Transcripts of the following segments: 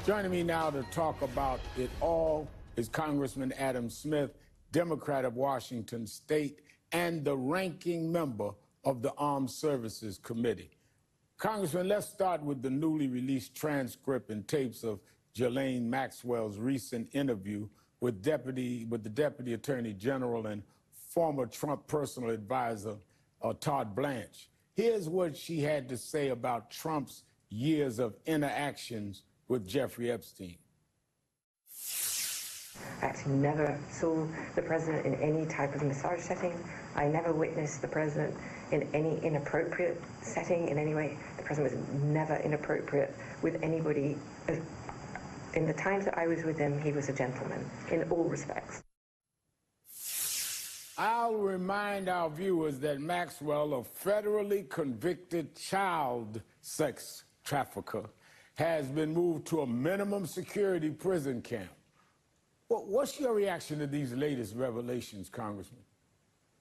Joining me now to talk about it all is Congressman Adam Smith, Democrat of Washington State and the ranking member of the Armed Services Committee. Congressman, let's start with the newly released transcript and tapes of Ghislaine Maxwell's recent interview with the Deputy Attorney General and former Trump personal advisor, Todd Blanche. Here's what she had to say about Trump's years of interactions with Jeffrey Epstein. I actually never saw the president in any type of massage setting. I never witnessed the president in any inappropriate setting in any way. The president was never inappropriate with anybody. In the times that I was with him, he was a gentleman in all respects. I'll remind our viewers that Maxwell, a federally convicted child sex trafficker, has been moved to a minimum security prison camp. What's your reaction to these latest revelations, Congressman?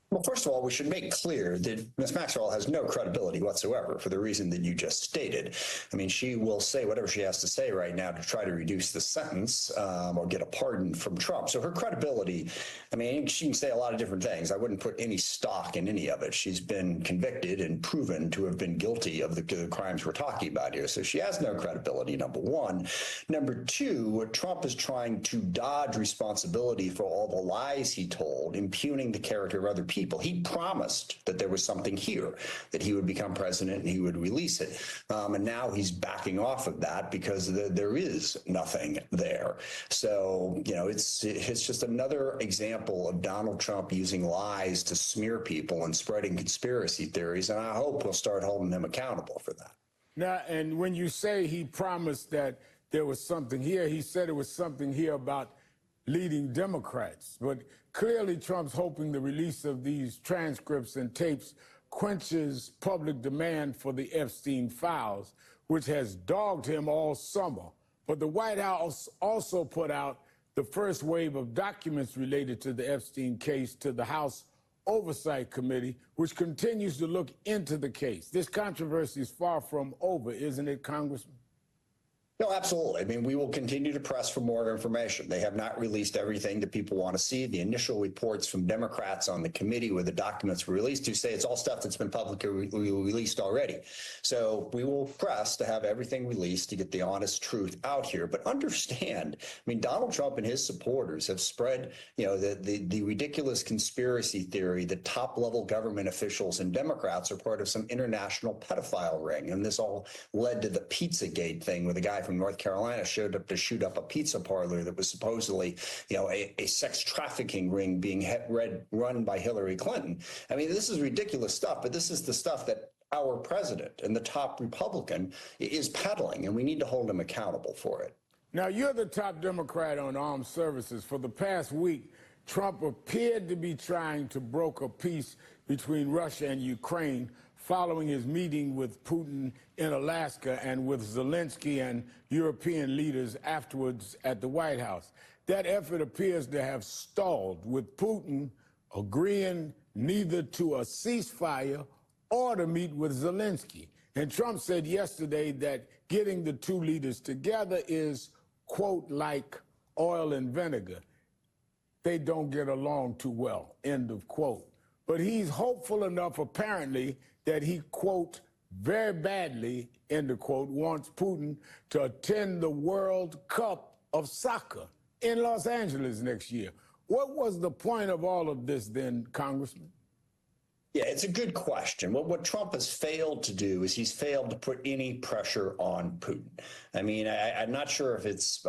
Well, first of all, we should make clear that Ms. Maxwell has no credibility whatsoever for the reason that you just stated. I mean, she will say whatever she has to say right now to try to reduce the sentence or get a pardon from Trump. So her credibility, I mean, she can say a lot of different things. I wouldn't put any stock in any of it. She's been convicted and proven to have been guilty of the crimes we're talking about here. So she has no credibility, number one. Number two, Trump is trying to dodge responsibility for all the lies he told, impugning the character of other people. He promised that there was something here, that he would become president and he would release it. And now he's backing off of that because there is nothing there. So, you know, it's just another example of Donald Trump using lies to smear people and spreading conspiracy theories. And I hope we'll start holding him accountable for that. Now, and when you say he promised that there was something here, he said it was something here about leading Democrats. But clearly Trump's hoping the release of these transcripts and tapes quenches public demand for the Epstein files, which has dogged him all summer. But the White House also put out the first wave of documents related to the Epstein case to the House Oversight Committee, which continues to look into the case. This controversy is far from over, isn't it, Congressman? No, absolutely. I mean, we will continue to press for more information. They have not released everything that people want to see. The initial reports from Democrats on the committee where the documents were released do say it's all stuff that's been publicly released already. So we will press to have everything released to get the honest truth out here. But understand, I mean, Donald Trump and his supporters have spread, you know, the ridiculous conspiracy theory that top-level government officials and Democrats are part of some international pedophile ring. And this all led to the Pizzagate thing where the guy from North Carolina showed up to shoot up a pizza parlor that was supposedly, you know, a sex trafficking ring being run by Hillary Clinton. I mean, this is ridiculous stuff, but this is the stuff that our president and the top Republican is peddling, and we need to hold him accountable for it. Now, you're the top Democrat on armed services. For the past week, Trump appeared to be trying to broker peace between Russia and Ukraine following his meeting with Putin in Alaska and with Zelensky and European leaders afterwards at the White House. That effort appears to have stalled, with Putin agreeing neither to a ceasefire or to meet with Zelensky. And Trump said yesterday that getting the two leaders together is, quote, like oil and vinegar. They don't get along too well, end of quote. But he's hopeful enough, apparently, that he, quote, very badly, end of quote, wants Putin to attend the World Cup of Soccer in Los Angeles next year. What was the point of all of this then, Congressman? Yeah, it's a good question. What Trump has failed to do is he's failed to put any pressure on Putin. I mean, I'm not sure if it's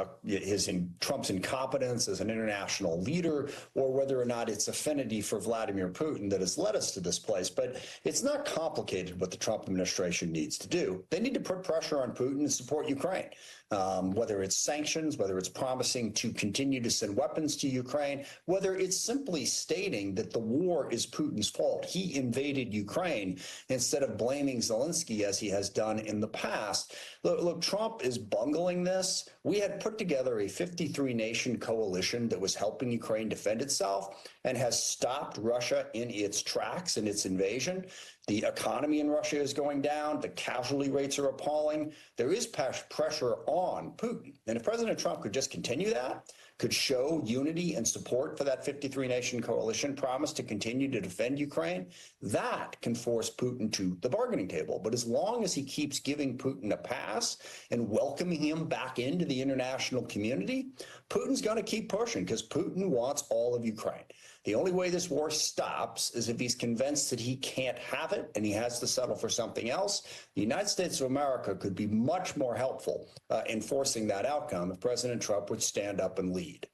Trump's incompetence as an international leader or whether or not it's affinity for Vladimir Putin that has led us to this place. But it's not complicated what the Trump administration needs to do. They need to put pressure on Putin and support Ukraine, whether it's sanctions, whether it's promising to continue to send weapons to Ukraine, whether it's simply stating that the war is Putin's fault. He he invaded Ukraine instead of blaming Zelensky as he has done in the past. Look, Trump is bungling this. We had put together a 53-nation coalition that was helping Ukraine defend itself and has stopped Russia in its tracks in its invasion. The economy in Russia is going down. The casualty rates are appalling. There is pressure on Putin. And if President Trump could just continue that, could show unity and support for that 53-nation coalition, promise to continue to defend Ukraine, that can force Putin to the bargaining table. But as long as he keeps giving Putin a pass and welcoming him back into the international community, Putin's going to keep pushing because Putin wants all of Ukraine. The only way this war stops is if he's convinced that he can't have it and he has to settle for something else. The United States of America could be much more helpful in forcing that outcome if President Trump would stand up and lead.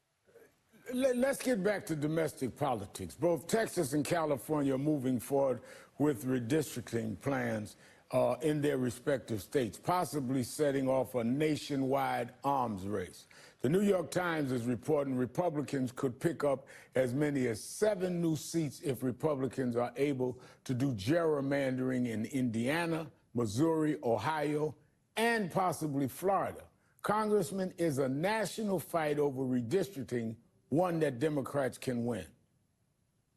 Let's get back to domestic politics. Both Texas and California are moving forward with redistricting plans in their respective states, possibly setting off a nationwide arms race. The New York Times is reporting Republicans could pick up as many as 7 new seats if Republicans are able to do gerrymandering in Indiana, Missouri, Ohio, and possibly Florida. Congressman, is a national fight over redistricting one that Democrats can win?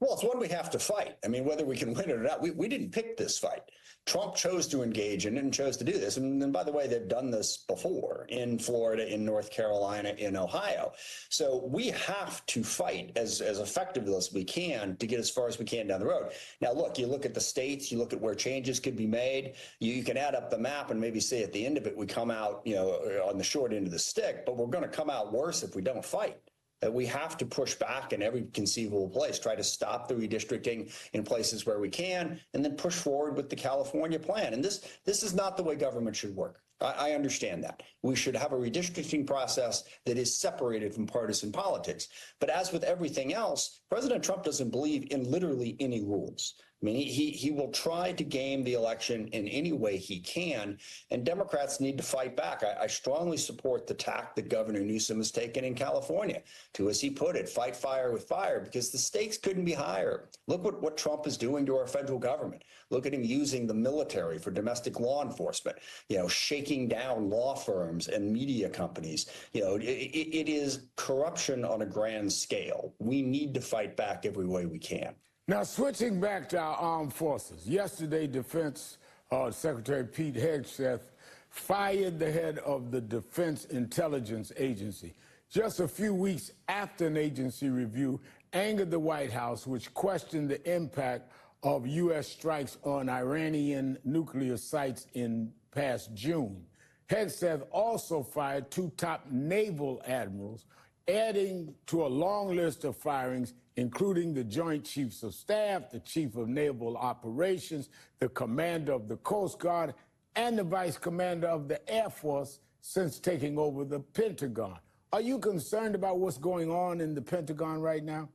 Well, it's one we have to fight. I mean, whether we can win it or not, we didn't pick this fight. Trump chose to engage in it and chose to do this. And by the way, they've done this before in Florida, in North Carolina, in Ohio. So we have to fight as effectively as we can to get as far as we can down the road. Now, look, you look at the states, you look at where changes could be made. You can add up the map and maybe say at the end of it, we come out, on the short end of the stick, but we're going to come out worse if we don't fight. That we have to push back in every conceivable place, try to stop the redistricting in places where we can, and then push forward with the California plan. And this is not the way government should work. I understand that. We should have a redistricting process that is separated from partisan politics. But as with everything else, President Trump doesn't believe in literally any rules. I mean, he will try to game the election in any way he can, and Democrats need to fight back. I strongly support the tack that Governor Newsom has taken in California to, as he put it, fight fire with fire, because the stakes couldn't be higher. Look what Trump is doing to our federal government. Look at him using the military for domestic law enforcement, shaking down law firms and media companies. It is corruption on a grand scale. We need to fight back every way we can. Now, switching back to our armed forces. Yesterday, Defense Secretary Pete Hegseth fired the head of the Defense Intelligence Agency just a few weeks after an agency review angered the White House, which questioned the impact of U.S. strikes on Iranian nuclear sites in past June. Hegseth also fired 2 top naval admirals, adding to a long list of firings, including the Joint Chiefs of Staff, the Chief of Naval Operations, the Commander of the Coast Guard, and the Vice Commander of the Air Force since taking over the Pentagon. Are you concerned about what's going on in the Pentagon right now?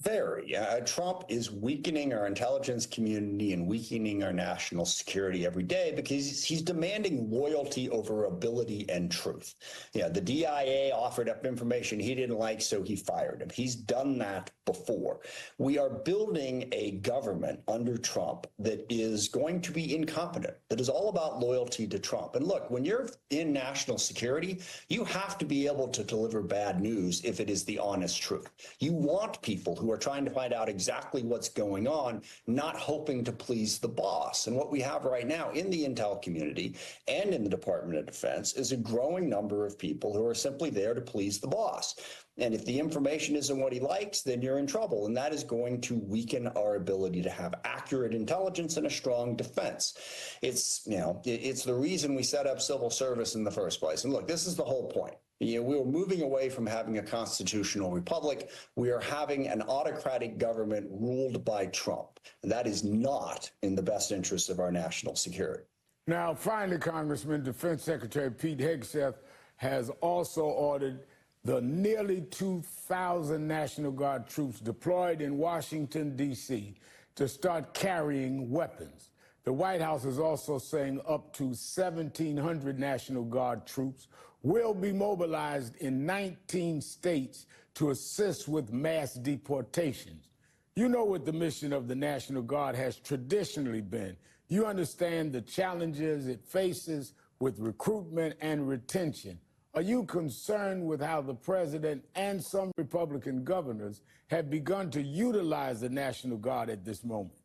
Very. Trump is weakening our intelligence community and weakening our national security every day because he's demanding loyalty over ability and truth. The DIA offered up information he didn't like, so he fired him. He's done that before. We are building a government under Trump that is going to be incompetent, that is all about loyalty to Trump. And look, when you're in national security, you have to be able to deliver bad news if it is the honest truth. You want people who are trying to find out exactly what's going on, not hoping to please the boss. And what we have right now in the intel community and in the Department of Defense is a growing number of people who are simply there to please the boss. And if the information isn't what he likes, then you're in trouble. And that is going to weaken our ability to have accurate intelligence and a strong defense. It's the reason we set up civil service in the first place. And look, this is the whole point. We are moving away from having a constitutional republic. We are having an autocratic government ruled by Trump. And that is not in the best interest of our national security. Now, finally, Congressman, Defense Secretary Pete Hegseth has also ordered the nearly 2,000 National Guard troops deployed in Washington, D.C. to start carrying weapons. The White House is also saying up to 1,700 National Guard troops will be mobilized in 19 states to assist with mass deportations. You know what the mission of the National Guard has traditionally been. You understand the challenges it faces with recruitment and retention. Are you concerned with how the president and some Republican governors have begun to utilize the National Guard at this moment?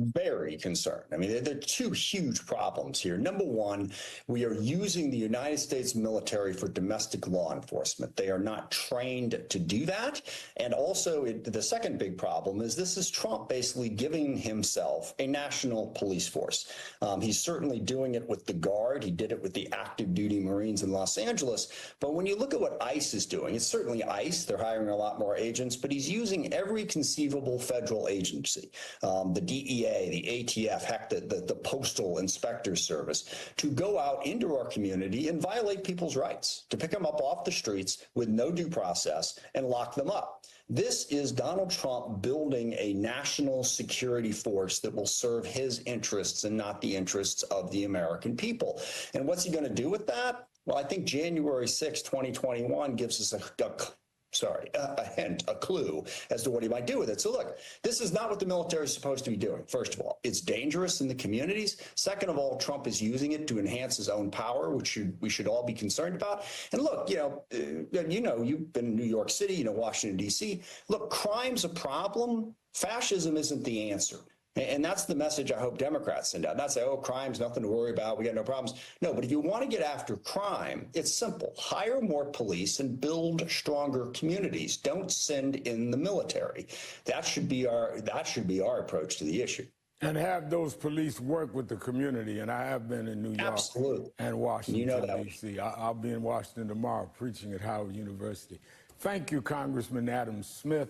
Very concerned. I mean, there are two huge problems here. Number one, we are using the United States military for domestic law enforcement. They are not trained to do that. And also, the second big problem is this is Trump basically giving himself a national police force. He's certainly doing it with the Guard. He did it with the active duty Marines in Los Angeles. But when you look at what ICE is doing, it's certainly ICE. They're hiring a lot more agents, but he's using every conceivable federal agency, the DEA, the ATF, heck, the Postal Inspector Service, to go out into our community and violate people's rights, to pick them up off the streets with no due process and lock them up. This is Donald Trump building a national security force that will serve his interests and not the interests of the American people. And what's he going to do with that? Well, I think January 6, 2021 gives us a hint, a clue as to what he might do with it. So look, this is not what the military is supposed to be doing. First of all, it's dangerous in the communities. Second of all, Trump is using it to enhance his own power, which we should all be concerned about. And look, you've been in New York City, Washington, D.C. Look, crime's a problem. Fascism isn't the answer. And that's the message I hope Democrats send out. Not say, oh, crime's nothing to worry about. We got no problems. No, but if you want to get after crime, it's simple. Hire more police and build stronger communities. Don't send in the military. That should be our approach to the issue. And have those police work with the community. And I have been in New York Absolutely. And Washington, You know that. D.C. I'll be in Washington tomorrow preaching at Howard University. Thank you, Congressman Adam Smith.